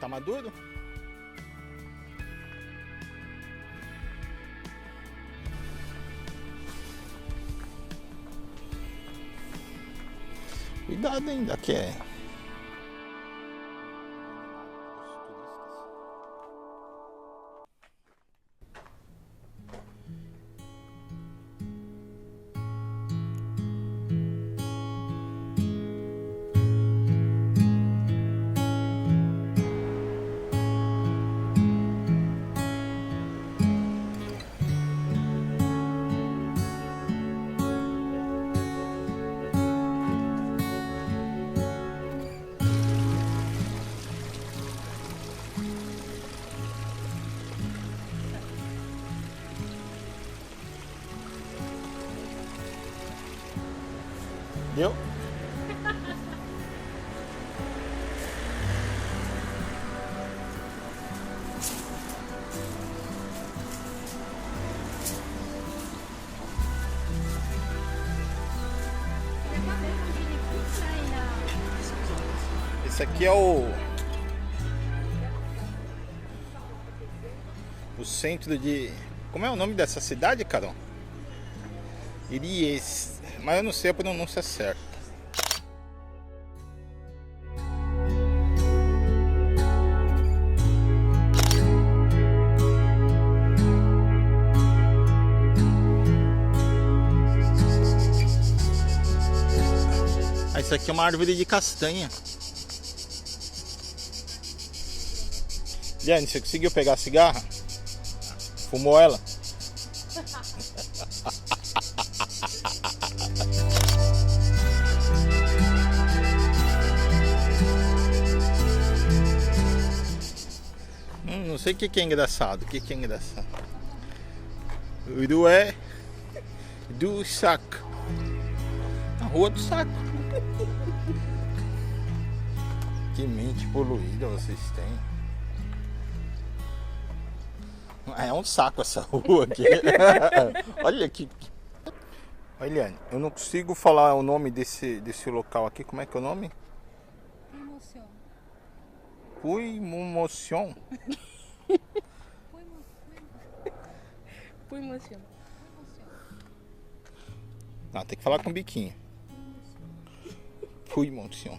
Tá maduro? Cuidado ainda que é. Deu? Esse aqui é o centro de... Como é o nome dessa cidade, Carol? Iries, mas eu não sei a pronúncia certa. Ah, isso aqui é uma árvore de castanha. Diane, você conseguiu pegar a cigarra? Fumou ela? Não sei o que é engraçado. O que é engraçado? O é do saco. Na rua do saco. Que mente poluída vocês têm. É um saco essa rua aqui. Olha aqui. Olha, eu não consigo falar o nome desse local aqui. Como é que é o nome? Puimomocion. Puimocion. Não, tem que falar com biquinho. Puimocion.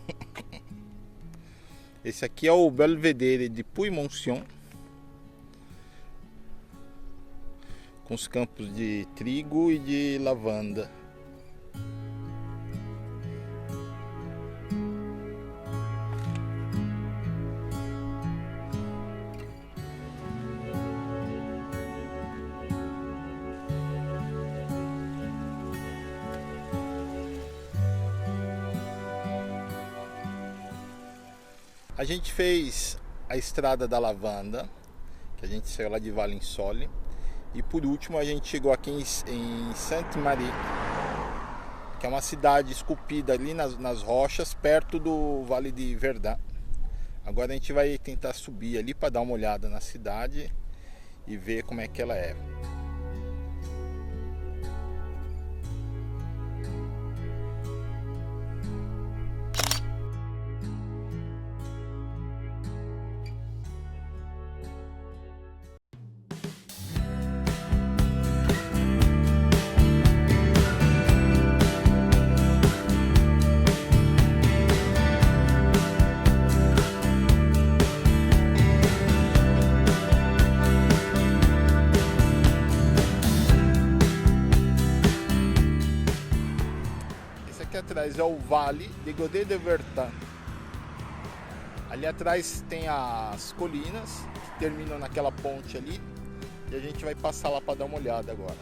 Esse aqui é o Belvedere de Puimocion. Com os campos de trigo e de lavanda. A gente fez a estrada da lavanda, que a gente saiu lá de Valensole. E por último a gente chegou aqui em Sainte-Marie, que é uma cidade esculpida ali nas rochas, perto do Vale de Verdun. Agora a gente vai tentar subir ali para dar uma olhada na cidade e ver como é que ela é. Atrás é o Vale de Godet de Verdun. Ali atrás tem as colinas que terminam naquela ponte ali e a gente vai passar lá para dar uma olhada agora.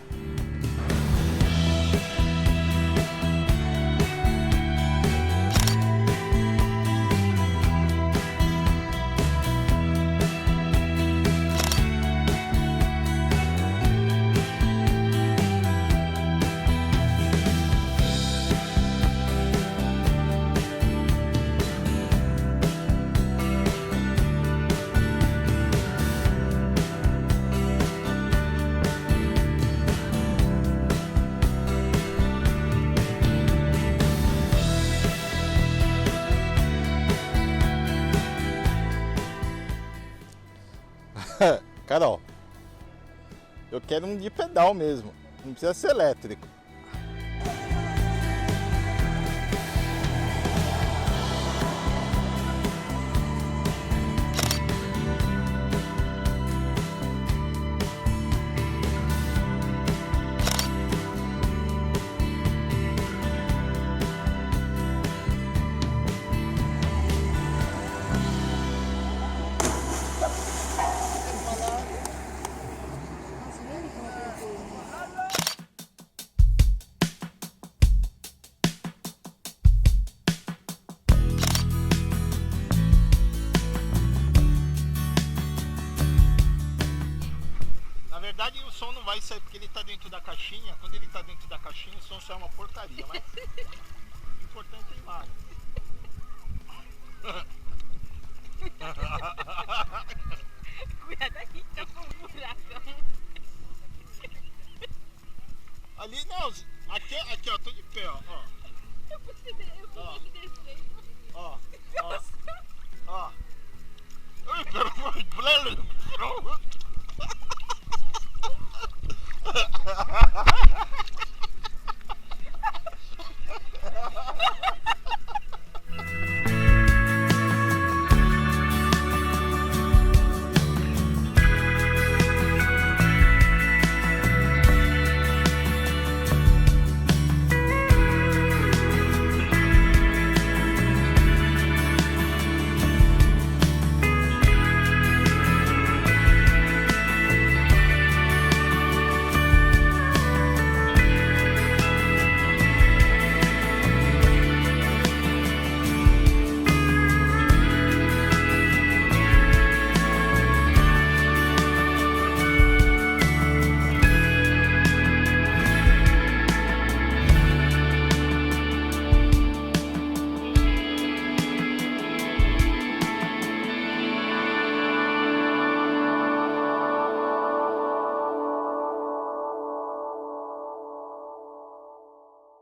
Carol, eu quero um de pedal mesmo, não precisa ser elétrico. Na verdade o som não vai sair porque ele está dentro da caixinha. Quando ele está dentro da caixinha o som sai uma porcaria, mas o importante é a imagem.